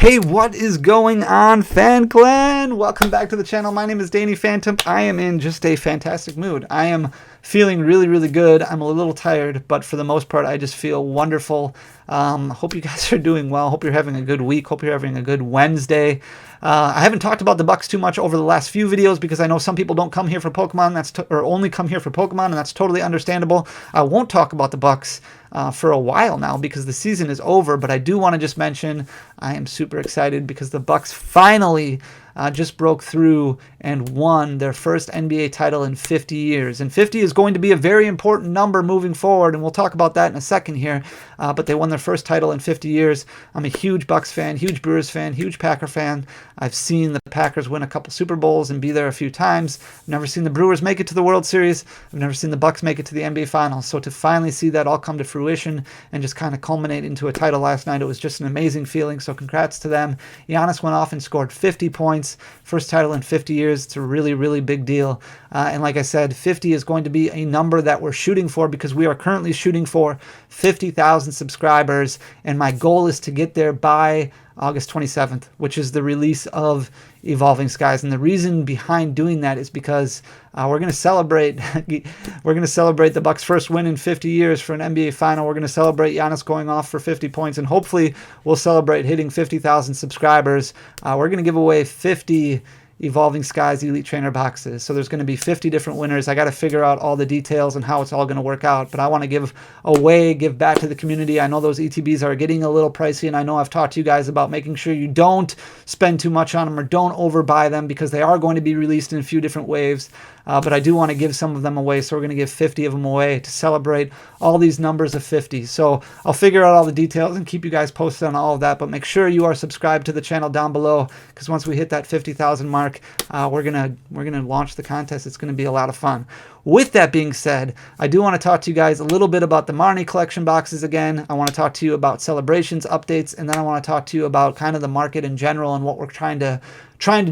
Hey, what is going on, Fan Clan? Welcome back to the channel. My name is Danny Phantump. I am in just a fantastic mood. I am feeling really, really good. I'm a little tired, but for the most part, I just feel wonderful. Hope you guys are doing well. Hope you're having a good week. Hope you're having a good Wednesday. I haven't talked about the Bucks too much over the last few videos because I know some people don't come here for Pokemon, or only come here for Pokemon, and that's totally understandable. I won't talk about the Bucks for a while now because the season is over, but I do want to just mention I am super excited because the Bucks finally just broke through and won their first NBA title in 50 years. And 50 is going to be a very important number moving forward, and we'll talk about that in a second here. But they won their first title in 50 years. I'm a huge Bucks fan, huge Brewers fan, huge Packer fan. I've seen the Packers win a couple Super Bowls and be there a few times. I've never seen the Brewers make it to the World Series. I've never seen the Bucks make it to the NBA Finals. So to finally see that all come to fruition and just kind of culminate into a title last night, it was just an amazing feeling. So congrats to them. Giannis went off and scored 50 points. First title in 50 years. It's a really, really big deal. And like I said, 50 is going to be a number that we're shooting for because we are currently shooting for 50,000 subscribers. And my goal is to get there by August 27th, which is the release of Evolving Skies. And the reason behind doing that is because we're going to celebrate the Bucks' first win in 50 years for an NBA final. We're going to celebrate Giannis going off for 50 points, and hopefully we'll celebrate hitting 50,000 subscribers. We're going to give away 50 Evolving Skies Elite Trainer boxes. So there's going to be 50 different winners. I got to figure out all the details and how it's all going to work out, but I want to give back to the community. I know those ETBs are getting a little pricey, and I know I've talked to you guys about making sure you don't spend too much on them or don't overbuy them because they are going to be released in a few different waves. But I do want to give some of them away, so we're going to give 50 of them away to celebrate all these numbers of 50. So I'll figure out all the details and keep you guys posted on all of that, but make sure you are subscribed to the channel down below because once we hit that 50,000 mark, we're gonna launch the contest. It's going to be a lot of fun. With that being said, I do want to talk to you guys a little bit about the Marnie collection boxes again. I want to talk to you about celebrations, updates, and then I want to talk to you about kind of the market in general and what we're trying to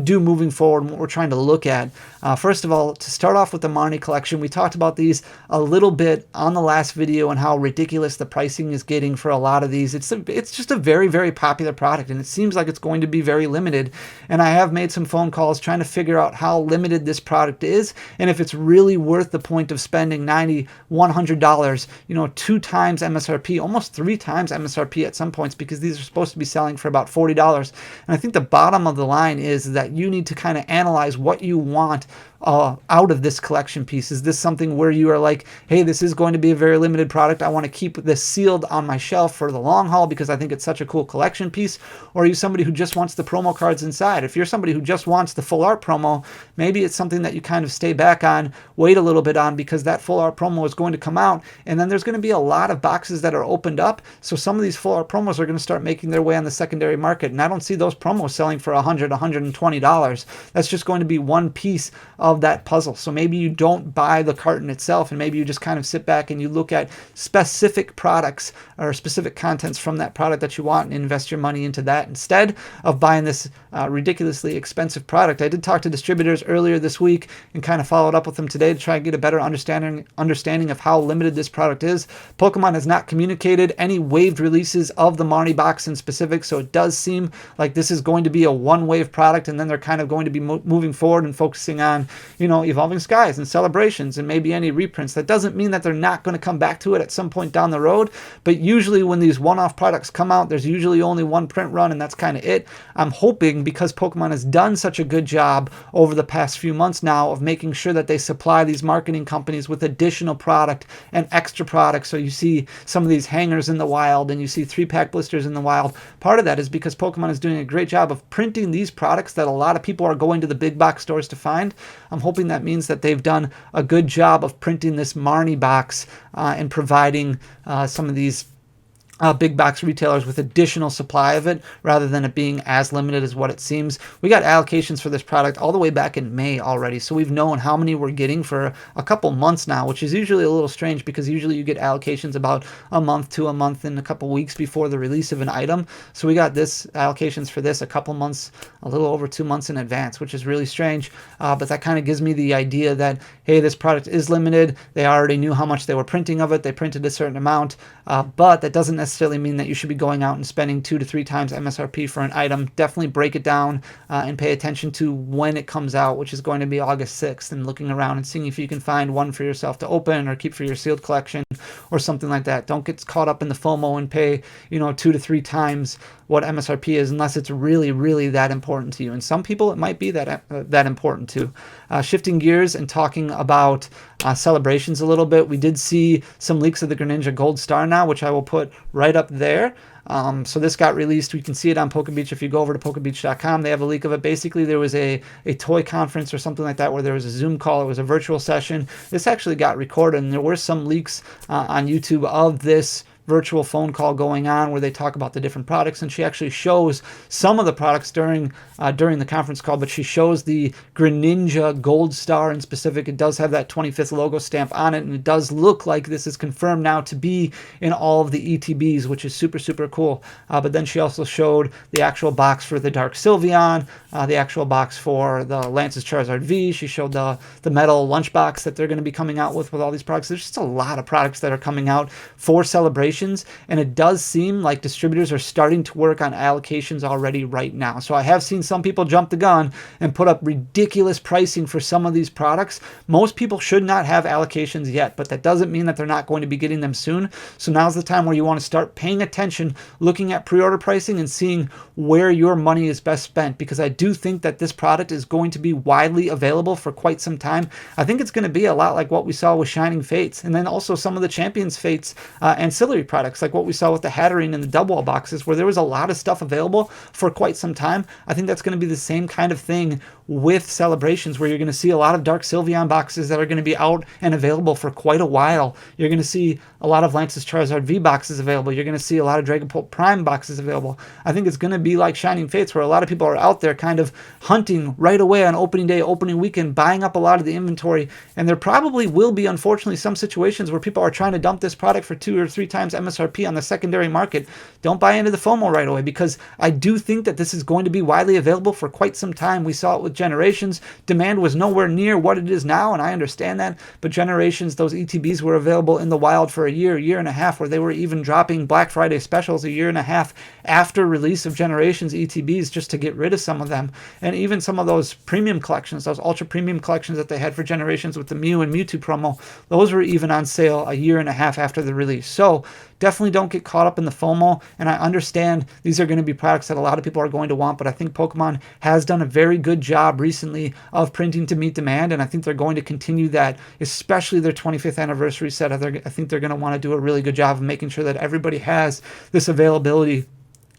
do moving forward and what we're trying to look at. First of all, to start off with the Marnie collection, we talked about these a little bit on the last video and how ridiculous the pricing is getting for a lot of these. It's just a very, very popular product, and it seems like it's going to be very limited. And I have made some phone calls trying to figure out how limited this product is and if it's really worth the point of spending $90, $100, 2 times MSRP, almost 3 times MSRP at some points, because these are supposed to be selling for about $40. And I think the bottom of the line is that you need to kind of analyze what you want out of this collection piece. Is this something where you are like, hey, this is going to be a very limited product, I want to keep this sealed on my shelf for the long haul because I think it's such a cool collection piece? Or are you somebody who just wants the promo cards inside? If you're somebody who just wants the full art promo, maybe it's something that you kind of stay back on, wait a little bit on, because that full art promo is going to come out, and then there's going to be a lot of boxes that are opened up, so some of these full art promos are going to start making their way on the secondary market, and I don't see those promos selling for $100, $120. That's just going to be one piece of that puzzle. So maybe you don't buy the carton itself, and maybe you just kind of sit back and you look at specific products or specific contents from that product that you want and invest your money into that instead of buying this ridiculously expensive product. I did talk to distributors earlier this week and kind of followed up with them today to try and get a better understanding of how limited this product is. Pokemon has not communicated any waived releases of the Marnie box in specific, so it does seem like this is going to be a one-wave product, and then they're kind of going to be moving forward and focusing on Evolving Skies and celebrations and maybe any reprints. That doesn't mean that they're not going to come back to it at some point down the road, but usually when these one-off products come out, there's usually only one print run, and that's kind of it. I'm hoping, because Pokemon has done such a good job over the past few months now of making sure that they supply these marketing companies with additional product and extra products. So you see some of these hangers in the wild, and you see 3-pack blisters in the wild. Part of that is because Pokemon is doing a great job of printing these products that a lot of people are going to the big box stores to find. I'm hoping that means that they've done a good job of printing this Marnie box and providing some of these big box retailers with additional supply of it rather than it being as limited as what it seems. We got allocations for this product all the way back in May already, so we've known how many we're getting for a couple months now, which is usually a little strange because usually you get allocations about a month to a month and a couple weeks before the release of an item. So we got this allocations for this a couple months, a little over 2 months in advance, which is really strange, but that kind of gives me the idea that, hey, this product is limited. They already knew how much they were printing of it. They printed a certain amount, but that doesn't necessarily mean that you should be going out and spending 2 to 3 times MSRP for an item. Definitely break it down and pay attention to when it comes out, which is going to be August 6th, and looking around and seeing if you can find one for yourself to open or keep for your sealed collection or something like that. Don't get caught up in the FOMO and pay, 2 to 3 times what MSRP is unless it's really, really that important to you. And some people it might be that important to. Shifting gears and talking about celebrations a little bit, we did see some leaks of the Greninja Gold Star now, which I will put right up there. So this got released. We can see it on PokeBeach. If you go over to PokeBeach.com, they have a leak of it. Basically, there was a toy conference or something like that where there was a Zoom call. It was a virtual session. This actually got recorded, and there were some leaks on YouTube of this virtual phone call going on where they talk about the different products, and she actually shows some of the products during the conference call, but she shows the Greninja Gold Star in specific. It does have that 25th logo stamp on it, and it does look like this is confirmed now to be in all of the ETBs, which is super, super cool. But then she also showed the actual box for the Dark Sylveon, the actual box for the Lance's Charizard V. She showed the metal lunchbox that they're going to be coming out with all these products. There's just a lot of products that are coming out for Celebration, and it does seem like distributors are starting to work on allocations already right now. So I have seen some people jump the gun and put up ridiculous pricing for some of these products. Most people should not have allocations yet, but that doesn't mean that they're not going to be getting them soon. So now's the time where you want to start paying attention, looking at pre-order pricing and seeing where your money is best spent, because I do think that this product is going to be widely available for quite some time. I think it's going to be a lot like what we saw with Shining Fates, and then also some of the Champions Fates ancillary products, like what we saw with the Hatterene and the Double Wall boxes, where there was a lot of stuff available for quite some time. I think that's going to be the same kind of thing with Celebrations, where you're going to see a lot of Dark Sylveon boxes that are going to be out and available for quite a while. You're going to see a lot of Lance's Charizard V boxes available. You're going to see a lot of Dragapult Prime boxes available. I think it's going to be like Shining Fates, where a lot of people are out there kind of hunting right away on opening day, opening weekend, buying up a lot of the inventory. And there probably will be, unfortunately, some situations where people are trying to dump this product for 2 or 3 times MSRP on the secondary market. Don't buy into the FOMO right away, because I do think that this is going to be widely available for quite some time. We saw it with Generations. Demand was nowhere near what it is now, and I understand that, but Generations, those ETBs were available in the wild for a year and a half, where they were even dropping Black Friday specials a year and a half after release of Generations ETBs just to get rid of some of them. And even some of those premium collections, those ultra premium collections that they had for Generations with the Mew and Mewtwo promo, those were even on sale a year and a half after the release. So definitely don't get caught up in the FOMO, and I understand these are going to be products that a lot of people are going to want, but I think Pokemon has done a very good job recently of printing to meet demand, and I think they're going to continue that, especially their 25th anniversary set. I think they're going to want to do a really good job of making sure that everybody has this availability.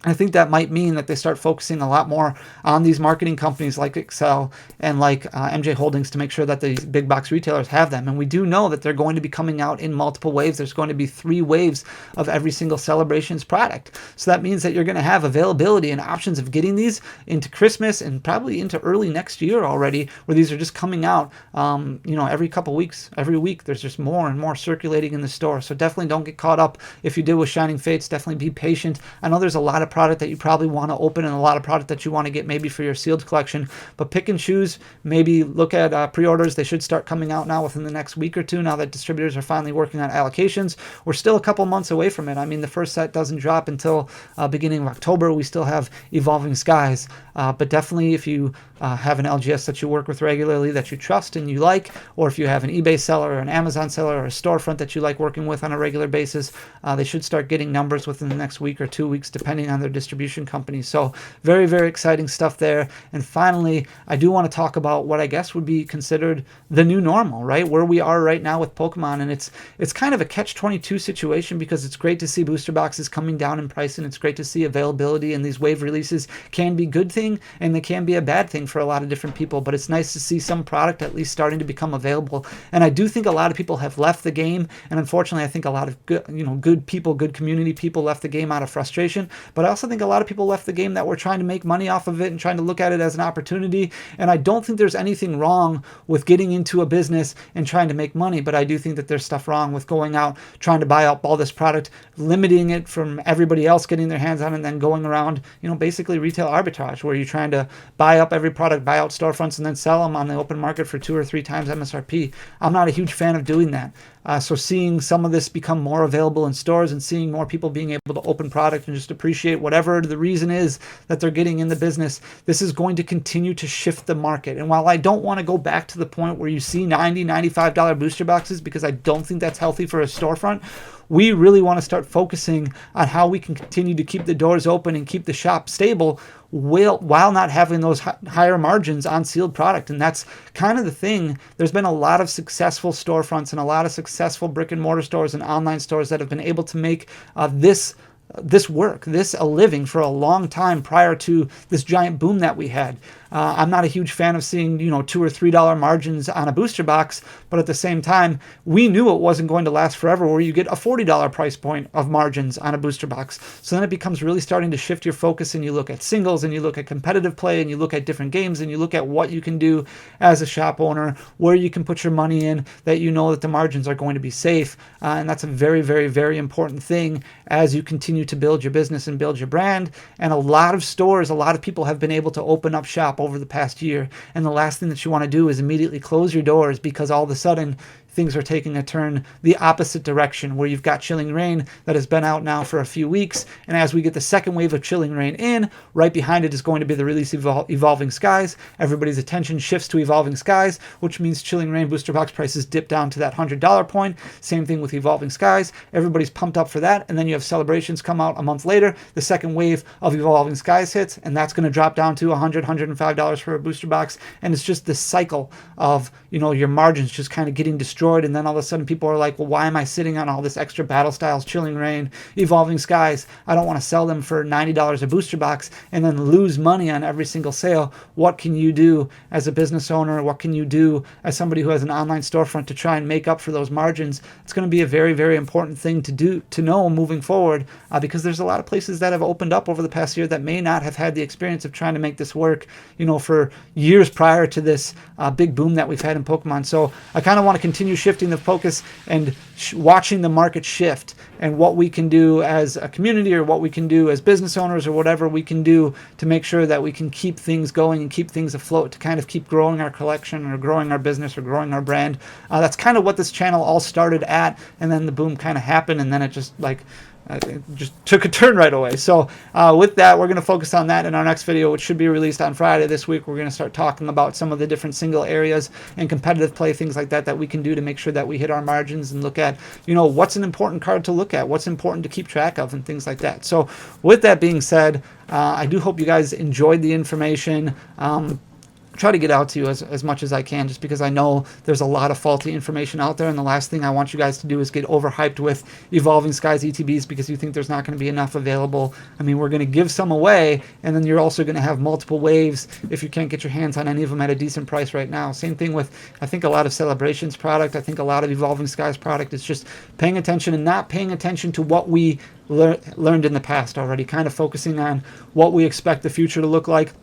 I think that might mean that they start focusing a lot more on these marketing companies like Excel and like MJ Holdings to make sure that these big box retailers have them. And we do know that they're going to be coming out in multiple waves. There's going to be 3 waves of every single Celebrations product. So that means that you're going to have availability and options of getting these into Christmas and probably into early next year already, where these are just coming out, every couple weeks, every week. There's just more and more circulating in the store. So definitely don't get caught up. If you did with Shining Fates, definitely be patient. I know there's a lot of product that you probably want to open and a lot of product that you want to get maybe for your sealed collection, but pick and choose. Maybe look at pre-orders. They should start coming out now within the next week or two, now that distributors are finally working on allocations. We're still a couple months away from it. I mean, the first set doesn't drop until beginning of October. We still have Evolving Skies, but definitely if you have an LGS that you work with regularly, that you trust and you like, or if you have an eBay seller or an Amazon seller or a storefront that you like working with on a regular basis, they should start getting numbers within the next week or 2 weeks, depending on their distribution company. So very, very exciting stuff there. And finally, I do want to talk about what I guess would be considered the new normal, right? Where we are right now with Pokemon. And it's kind of a catch-22 situation, because it's great to see booster boxes coming down in price, and it's great to see availability, and these wave releases can be a good thing and they can be a bad thing for a lot of different people, but it's nice to see some product at least starting to become available. And I do think a lot of people have left the game, and unfortunately I think a lot of good people, good community people left the game out of frustration, but I also think a lot of people left the game that were trying to make money off of it and trying to look at it as an opportunity. And I don't think there's anything wrong with getting into a business and trying to make money, but I do think that there's stuff wrong with going out trying to buy up all this product, limiting it from everybody else getting their hands on it, and then going around, basically retail arbitrage, where you're trying to buy up every product, buy out storefronts, and then sell them on the open market for 2 or 3 times MSRP. I'm not a huge fan of doing that. So seeing some of this become more available in stores and seeing more people being able to open product and just appreciate whatever the reason is that they're getting in the business, this is going to continue to shift the market. And while I don't want to go back to the point where you see $90, $95 booster boxes, because I don't think that's healthy for a storefront, we really want to start focusing on how we can continue to keep the doors open and keep the shop stable while not having those higher margins on sealed product. And that's kind of the thing. There's been a lot of successful storefronts and a lot of successful brick and mortar stores and online stores that have been able to make this work, this a living for a long time prior to this giant boom that we had. I'm not a huge fan of seeing, $2 or $3 margins on a booster box, but at the same time, we knew it wasn't going to last forever where you get a $40 price point of margins on a booster box. So then it becomes really starting to shift your focus, and you look at singles and you look at competitive play and you look at different games and you look at what you can do as a shop owner, where you can put your money in, that you know that the margins are going to be safe. And that's a very, very, very important thing as you continue to build your business and build your brand. And a lot of stores, a lot of people have been able to open up shop over the past year. And the last thing that you want to do is immediately close your doors because all of a sudden things are taking a turn the opposite direction, where you've got Chilling Reign that has been out now for a few weeks. And as we get the second wave of Chilling Reign in, right behind it is going to be the release of Evolving Skies. Everybody's attention shifts to Evolving Skies, which means Chilling Reign booster box prices dip down to that $100 point. Same thing with Evolving Skies. Everybody's pumped up for that. And then you have Celebrations come out a month later. The second wave of Evolving Skies hits, and that's going to drop down to $100, $105 for a booster box. And it's just this cycle of, your margins just kind of getting destroyed. And then all of a sudden people are like, well, why am I sitting on all this extra Battle Styles, Chilling Reign, Evolving Skies? I don't want to sell them for $90 a booster box and then lose money on every single sale. What can you do as a business owner? What can you do as somebody who has an online storefront to try and make up for those margins? It's going to be a very, very important thing to know moving forward, because there's a lot of places that have opened up over the past year that may not have had the experience of trying to make this work, for years prior to this big boom that we've had in Pokemon. So I kind of want to continue shifting the focus and watching the market shift, and what we can do as a community, or what we can do as business owners, or whatever we can do to make sure that we can keep things going and keep things afloat, to kind of keep growing our collection or growing our business or growing our brand. That's kind of what this channel all started at, and then the boom kind of happened, and then it just it just took a turn right away. So with that, we're going to focus on that in our next video, which should be released on Friday this week. We're going to start talking about some of the different single areas and competitive play, things like that we can do to make sure that we hit our margins, and look at, what's an important card to look at, what's important to keep track of, and things like that. So with that being said, I do hope you guys enjoyed the information. Try to get out to you as much as I can, just because I know there's a lot of faulty information out there, and the last thing I want you guys to do is get overhyped with Evolving Skies ETBs because you think there's not going to be enough available. I mean, we're going to give some away, and then you're also going to have multiple waves if you can't get your hands on any of them at a decent price right now. Same thing with, I think, a lot of Celebrations product. I think a lot of Evolving Skies product is just paying attention and not paying attention to what we learned in the past already, kind of focusing on what we expect the future to look like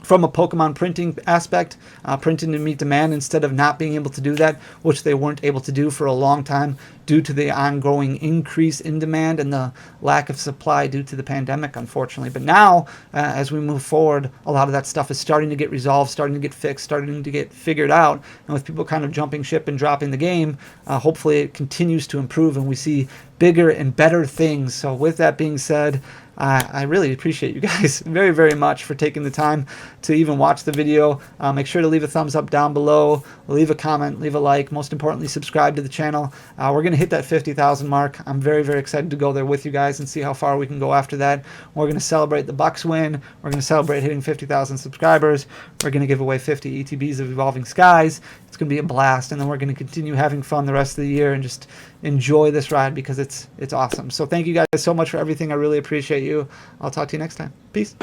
from a Pokemon printing aspect, printing to meet demand instead of not being able to do that, which they weren't able to do for a long time due to the ongoing increase in demand and the lack of supply due to the pandemic, unfortunately. But now, as we move forward, a lot of that stuff is starting to get resolved, starting to get fixed, starting to get figured out. And with people kind of jumping ship and dropping the game, hopefully it continues to improve and we see bigger and better things. So with that being said, I really appreciate you guys very, very much for taking the time to even watch the video. Make sure to leave a thumbs up down below, leave a comment, leave a like. Most importantly, subscribe to the channel. We're going to hit that 50,000 mark. I'm very, very excited to go there with you guys and see how far we can go after that. We're going to celebrate the Bucks win. We're going to celebrate hitting 50,000 subscribers. We're going to give away 50 ETBs of Evolving Skies. It's going to be a blast, and then we're going to continue having fun the rest of the year and just enjoy this ride because it's awesome. So thank you guys so much for everything. I really appreciate you. I'll talk to you next time. Peace.